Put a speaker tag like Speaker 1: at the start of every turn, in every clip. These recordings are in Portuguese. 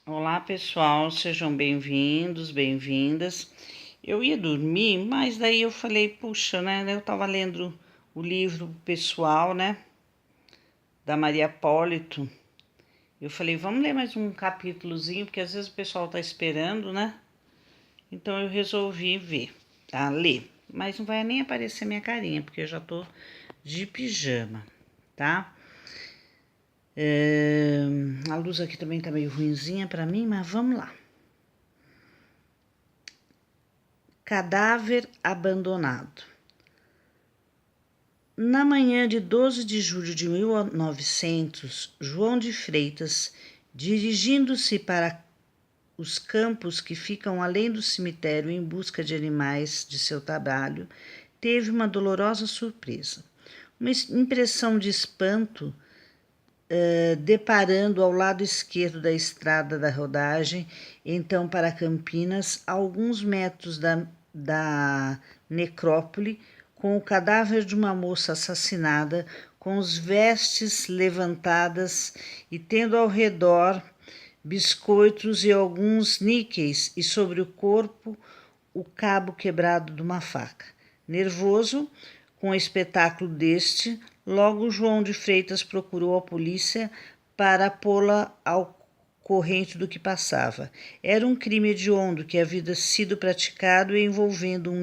Speaker 1: Olá pessoal, sejam bem-vindos, bem-vindas. Eu ia dormir, mas daí eu falei, puxa, né? Eu tava lendo o livro pessoal, né? Da Maria Hipólito. Eu falei, vamos ler mais um capítulozinho, porque às vezes o pessoal tá esperando, né? Então eu resolvi ler. Mas não vai nem aparecer minha carinha, porque eu já tô de pijama, tá? A luz aqui também tá meio ruinzinha pra mim, mas vamos lá. Cadáver abandonado. Na manhã de 12 de julho de 1900, João de Freitas, dirigindo-se para os campos que ficam além do cemitério em busca de animais de seu trabalho, teve uma dolorosa surpresa. Uma impressão de espanto, deparando ao lado esquerdo da estrada da rodagem, então para Campinas, a alguns metros da necrópole, com o cadáver de uma moça assassinada, com as vestes levantadas e tendo ao redor biscoitos e alguns níqueis, e sobre o corpo o cabo quebrado de uma faca. Nervoso com o espetáculo deste, logo João de Freitas procurou a polícia para pô-la ao corrente do que passava. Era um crime hediondo que havia sido praticado e envolvendo um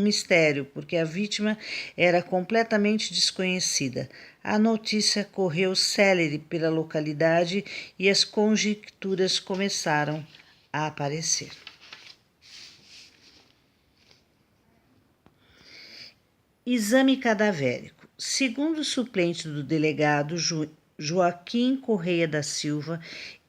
Speaker 1: mistério, porque a vítima era completamente desconhecida. A notícia correu célere pela localidade e as conjecturas começaram a aparecer. Exame cadavérico. Segundo o suplente do delegado Joaquim Correia da Silva,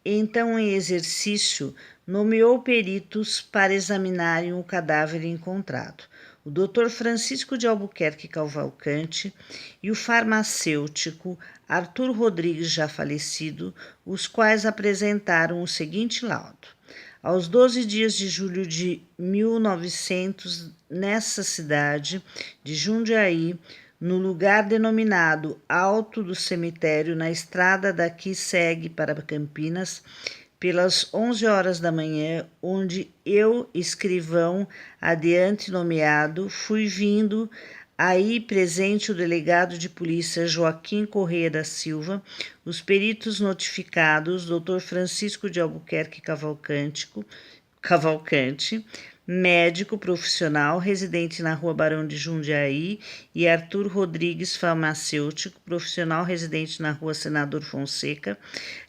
Speaker 1: então em exercício, nomeou peritos para examinarem o cadáver encontrado. O Dr. Francisco de Albuquerque Cavalcante e o farmacêutico Arthur Rodrigues, já falecido, os quais apresentaram o seguinte laudo. Aos 12 dias de julho de 1900, nessa cidade de Jundiaí, no lugar denominado Alto do Cemitério, na estrada daqui segue para Campinas, pelas 11 horas da manhã, onde eu, escrivão, adiante nomeado, fui vindo, aí presente o delegado de polícia Joaquim Correia da Silva, os peritos notificados, Dr. Francisco de Albuquerque Cavalcante, médico profissional residente na Rua Barão de Jundiaí, e Arthur Rodrigues, farmacêutico profissional residente na Rua Senador Fonseca,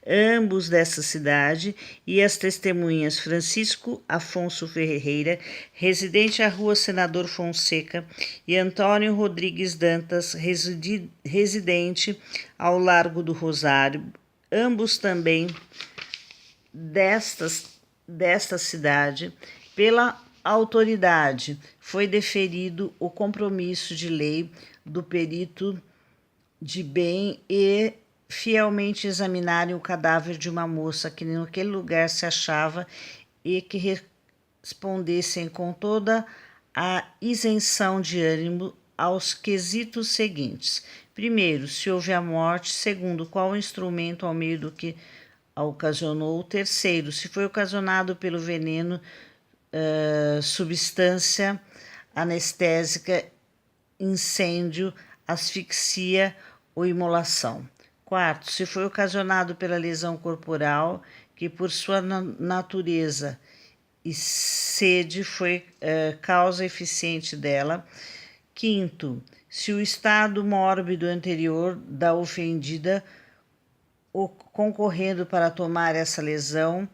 Speaker 1: ambos dessa cidade, e as testemunhas Francisco Afonso Ferreira, residente à Rua Senador Fonseca, e Antônio Rodrigues Dantas, residente ao Largo do Rosário, ambos também desta cidade. Pela autoridade, foi deferido o compromisso de lei do perito de bem e fielmente examinarem o cadáver de uma moça que naquele lugar se achava e que respondessem com toda a isenção de ânimo aos quesitos seguintes. Primeiro, se houve a morte. Segundo, qual o instrumento ao meio do que a ocasionou. Terceiro, se foi ocasionado pelo veneno, substância anestésica, incêndio, asfixia ou imolação. Quarto, se foi ocasionado pela lesão corporal, que por sua natureza e sede foi causa eficiente dela. Quinto, se o estado mórbido anterior da ofendida concorrendo para tomar essa lesão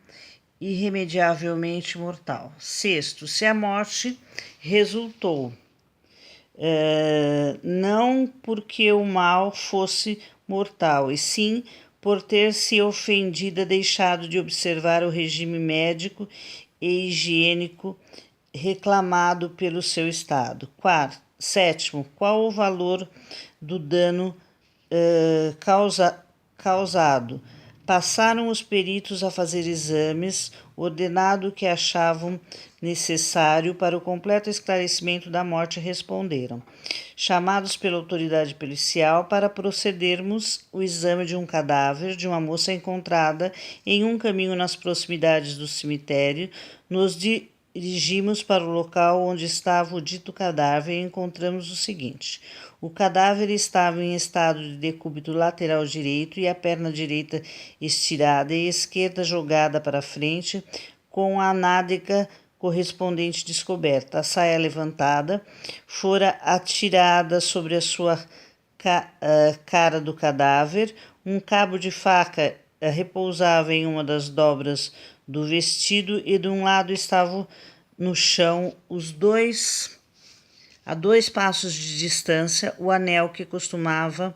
Speaker 1: irremediavelmente mortal. Sexto, se a morte resultou não porque o mal fosse mortal, e sim por ter se ofendida deixado de observar o regime médico e higiênico reclamado pelo seu estado. Sétimo, qual o valor do dano causado, Passaram os peritos a fazer exames, ordenado o que achavam necessário para o completo esclarecimento da morte, responderam, chamados pela autoridade policial para procedermos o exame de um cadáver de uma moça encontrada em um caminho nas proximidades do cemitério. Nos dirigimos para o local onde estava o dito cadáver e encontramos o seguinte: o cadáver estava em estado de decúbito lateral direito e a perna direita estirada e a esquerda jogada para frente, com a nádega correspondente descoberta. A saia levantada fora atirada sobre a sua cara do cadáver. Um cabo de faca repousava em uma das dobras do vestido e de um lado estava no chão a 2 passos de distância, o anel que costumava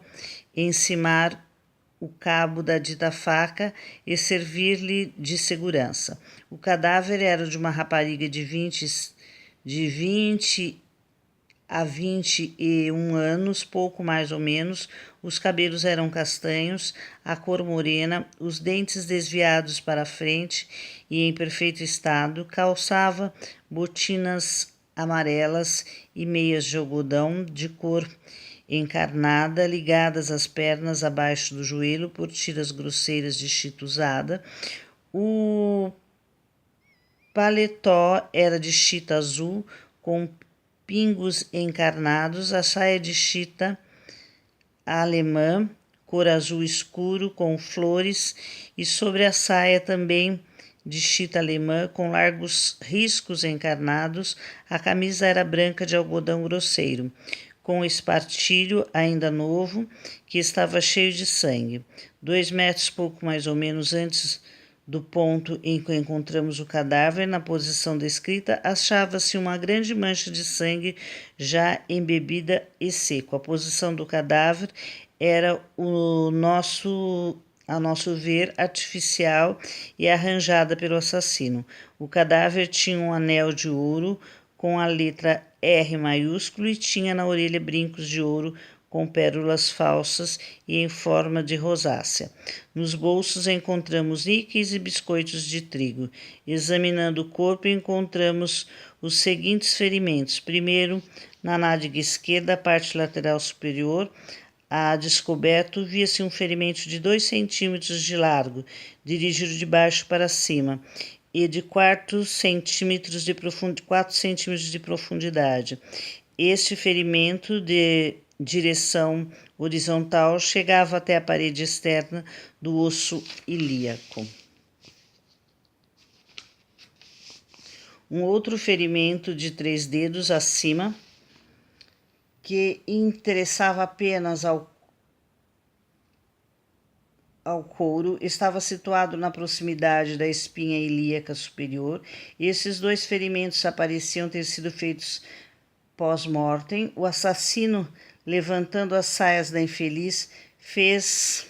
Speaker 1: encimar o cabo da dita faca e servir-lhe de segurança. O cadáver era de uma rapariga de 20 a 21 anos, pouco mais ou menos. Os cabelos eram castanhos, a cor morena, os dentes desviados para a frente e em perfeito estado. Calçava botinas amarelas e meias de algodão de cor encarnada, ligadas às pernas abaixo do joelho por tiras grosseiras de chita usada. O paletó era de chita azul com pingos encarnados, a saia de chita alemã, cor azul escuro com flores, e sobre a saia também de chita alemã com largos riscos encarnados. A camisa era branca de algodão grosseiro, com espartilho ainda novo, que estava cheio de sangue. 2 metros, pouco mais ou menos antes do ponto em que encontramos o cadáver, na posição descrita, achava-se uma grande mancha de sangue já embebida e seco. A posição do cadáver era a nosso ver, artificial e arranjada pelo assassino. O cadáver tinha um anel de ouro com a letra R maiúsculo e tinha na orelha brincos de ouro com pérolas falsas e em forma de rosácea. Nos bolsos encontramos níqueis e biscoitos de trigo. Examinando o corpo, encontramos os seguintes ferimentos. Primeiro, na nádega esquerda, parte lateral superior, a descoberto, via-se um ferimento de 2 centímetros de largo, dirigido de baixo para cima, e de 4 centímetros de profundidade. Este ferimento de direção horizontal chegava até a parede externa do osso ilíaco. Um outro ferimento de 3 dedos acima, que interessava apenas ao couro, estava situado na proximidade da espinha ilíaca superior. Esses 2 ferimentos apareciam ter sido feitos pós-mortem. O assassino, levantando as saias da infeliz, fez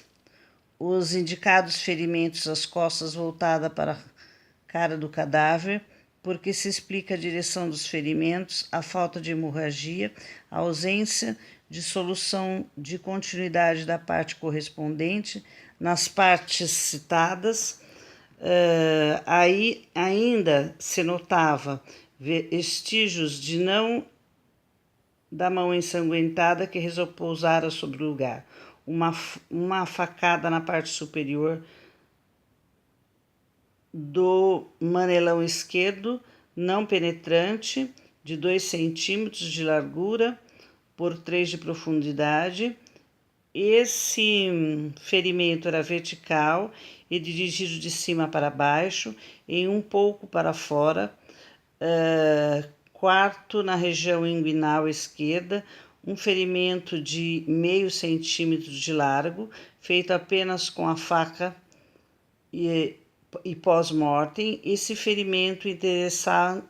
Speaker 1: os indicados ferimentos às costas voltada para a cara do cadáver, porque se explica a direção dos ferimentos, a falta de hemorragia, a ausência de solução de continuidade da parte correspondente nas partes citadas. Aí ainda se notava vestígios da mão ensanguentada que repousara sobre o lugar. Uma facada na parte superior do manelão esquerdo, não penetrante, de 2 centímetros de largura por 3 de profundidade. Esse ferimento era vertical e dirigido de cima para baixo, e um pouco para fora. Quarto, na região inguinal esquerda, um ferimento de meio centímetro de largo, feito apenas com a faca e pós-mortem. Esse ferimento interessava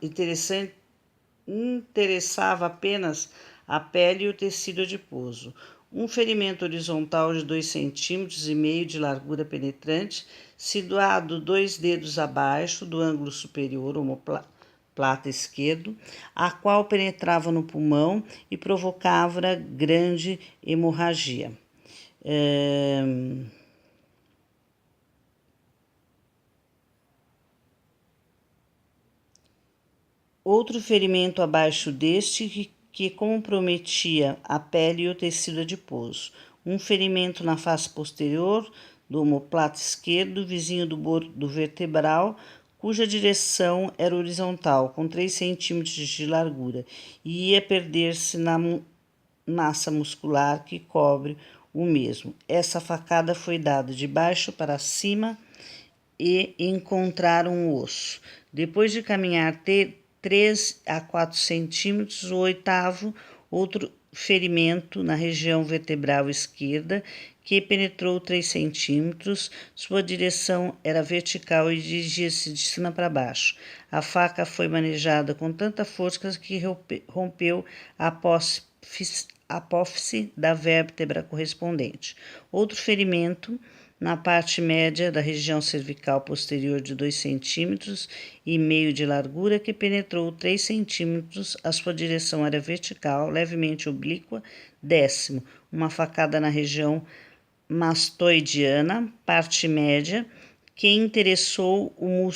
Speaker 1: apenas a pele e o tecido adiposo. Um ferimento horizontal de 2,5 centímetros de largura penetrante, situado 2 dedos abaixo do ângulo superior omoplata esquerdo, a qual penetrava no pulmão e provocava grande hemorragia. Outro ferimento abaixo deste que comprometia a pele e o tecido adiposo. Um ferimento na face posterior do omoplata esquerdo, vizinho do vertebral, cuja direção era horizontal, com 3 centímetros de largura, e ia perder-se na massa muscular que cobre o mesmo. Essa facada foi dada de baixo para cima e encontraram um osso. Depois de caminhar 3 a 4 centímetros, o oitavo, outro ferimento na região vertebral esquerda, que penetrou 3 centímetros. Sua direção era vertical e dirigia-se de cima para baixo. A faca foi manejada com tanta força que rompeu a apófise da vértebra correspondente. Outro ferimento na parte média da região cervical posterior de 2,5 centímetros de largura, que penetrou 3 centímetros. A sua direção era vertical, levemente oblíqua. 10º, uma facada na região mastoidiana, parte média, que interessou o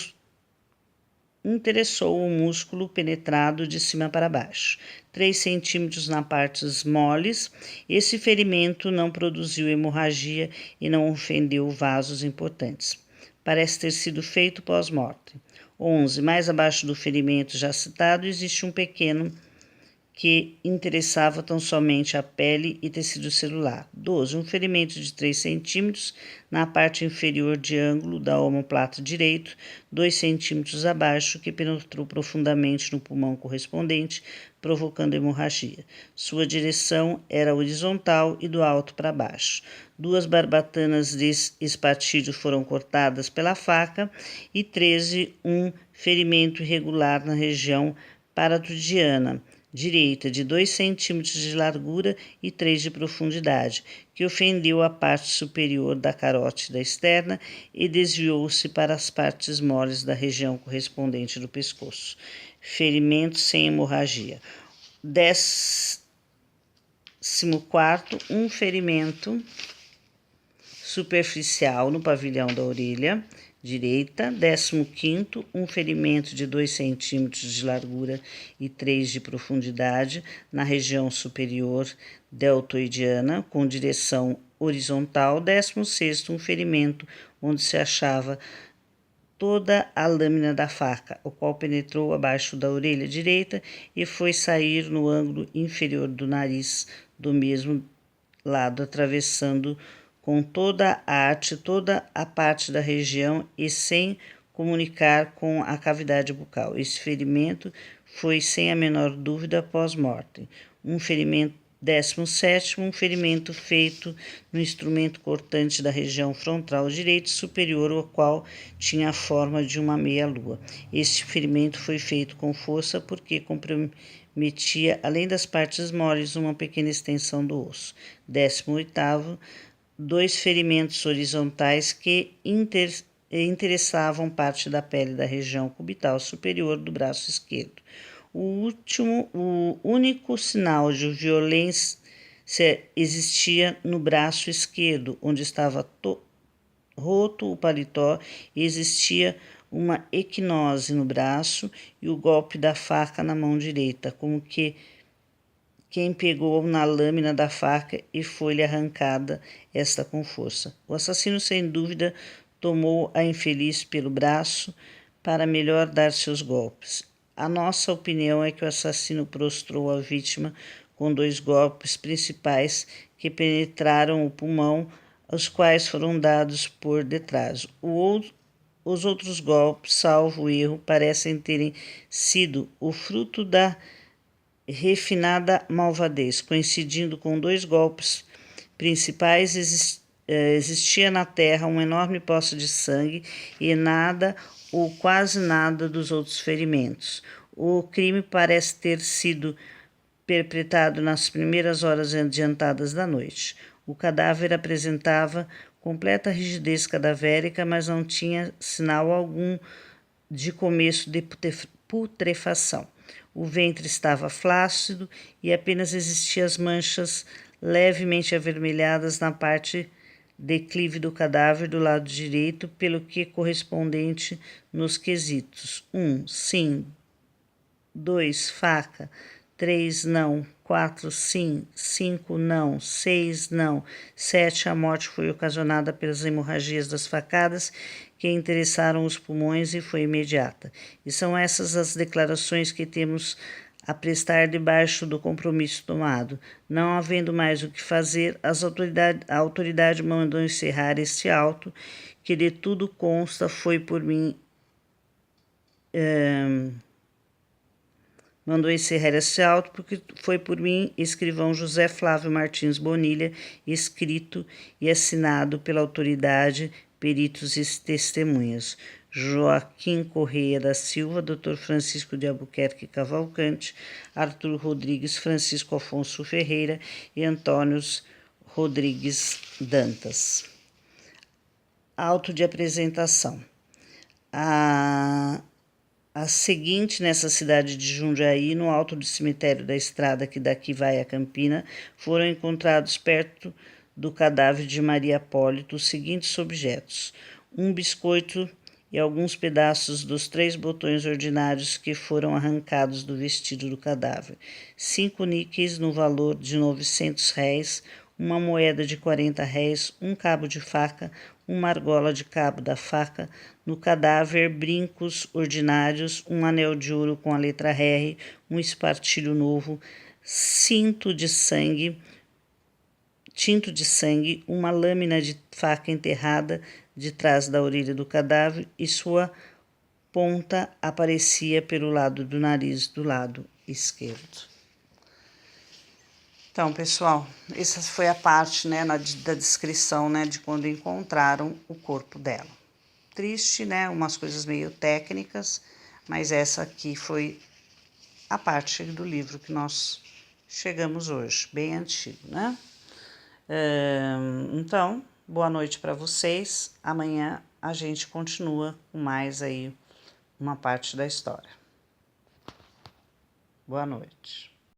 Speaker 1: músculo penetrado de cima para baixo. 3 centímetros na partes moles. Esse ferimento não produziu hemorragia e não ofendeu vasos importantes. Parece ter sido feito pós-mortem. 11. Mais abaixo do ferimento já citado, existe um pequeno que interessava tão somente a pele e tecido celular. 12. Um ferimento de 3 centímetros na parte inferior de ângulo da omoplata direito, 2 centímetros abaixo, que penetrou profundamente no pulmão correspondente, provocando hemorragia. Sua direção era horizontal e do alto para baixo. 2 barbatanas de espartilho foram cortadas pela faca. E 13. Um ferimento irregular na região paratudiana direita, de 2 centímetros de largura e 3 de profundidade, que ofendeu a parte superior da carótida externa e desviou-se para as partes moles da região correspondente do pescoço. Ferimento sem hemorragia. 14º, um ferimento superficial no pavilhão da orelha direita. 15º, um ferimento de 2 centímetros de largura e 3 de profundidade na região superior deltoidiana, com direção horizontal. 16º, um ferimento onde se achava toda a lâmina da faca, o qual penetrou abaixo da orelha direita e foi sair no ângulo inferior do nariz do mesmo lado, atravessando com toda a arte toda a parte da região e sem comunicar com a cavidade bucal. Esse ferimento foi, sem a menor dúvida, pós-mortem. 17º, um ferimento feito no instrumento cortante da região frontal direita superior, o qual tinha a forma de uma meia-lua. Este ferimento foi feito com força porque comprometia, além das partes moles, uma pequena extensão do osso. 18º, 2 ferimentos horizontais que interessavam parte da pele da região cubital superior do braço esquerdo. O único sinal de violência existia no braço esquerdo, onde estava roto o paletó e existia uma equinose no braço e o golpe da faca na mão direita, como que quem pegou na lâmina da faca e foi-lhe arrancada esta com força. O assassino, sem dúvida, tomou a infeliz pelo braço para melhor dar seus golpes. A nossa opinião é que o assassino prostrou a vítima com 2 golpes principais que penetraram o pulmão, os quais foram dados por detrás. Os outros golpes, salvo erro, parecem terem sido o fruto da refinada malvadez. Coincidindo com 2 golpes principais, existia na terra uma enorme poça de sangue e nada ou quase nada dos outros ferimentos. O crime parece ter sido perpetrado nas primeiras horas adiantadas da noite. O cadáver apresentava completa rigidez cadavérica, mas não tinha sinal algum de começo de putrefação. O ventre estava flácido e apenas existiam as manchas levemente avermelhadas na parte declive do cadáver do lado direito, pelo que correspondente nos quesitos. 1. Sim. 2, faca. 3, não. 4, sim. 5, não. 6, não. 7, a morte foi ocasionada pelas hemorragias das facadas que interessaram os pulmões e foi imediata. E são essas as declarações que temos a prestar debaixo do compromisso tomado. Não havendo mais o que fazer, a autoridade mandou encerrar este auto, que de tudo consta foi por mim... Mandou encerrar esse auto porque foi por mim, escrivão José Flávio Martins Bonilha, escrito e assinado pela autoridade, peritos e testemunhas. Joaquim Correia da Silva, Dr. Francisco de Albuquerque Cavalcante, Arthur Rodrigues, Francisco Afonso Ferreira e Antônio Rodrigues Dantas. Auto de apresentação. A seguinte, nessa cidade de Jundiaí, no alto do cemitério da estrada que daqui vai a Campina, foram encontrados perto do cadáver de Maria Apólito os seguintes objetos: um biscoito e alguns pedaços dos 3 botões ordinários que foram arrancados do vestido do cadáver, 5 níqueis no valor de R$900, uma moeda de R$40, um cabo de faca, uma argola de cabo da faca, no cadáver, brincos ordinários, um anel de ouro com a letra R, um espartilho novo, tinto de sangue, uma lâmina de faca enterrada de trás da orelha do cadáver e sua ponta aparecia pelo lado do nariz do lado esquerdo. Então, pessoal, essa foi a parte, né, da descrição, né, de quando encontraram o corpo dela. Triste, né, umas coisas meio técnicas, mas essa aqui foi a parte do livro que nós chegamos hoje, bem antigo, né? Então, boa noite para vocês. Amanhã a gente continua com mais aí uma parte da história. Boa noite.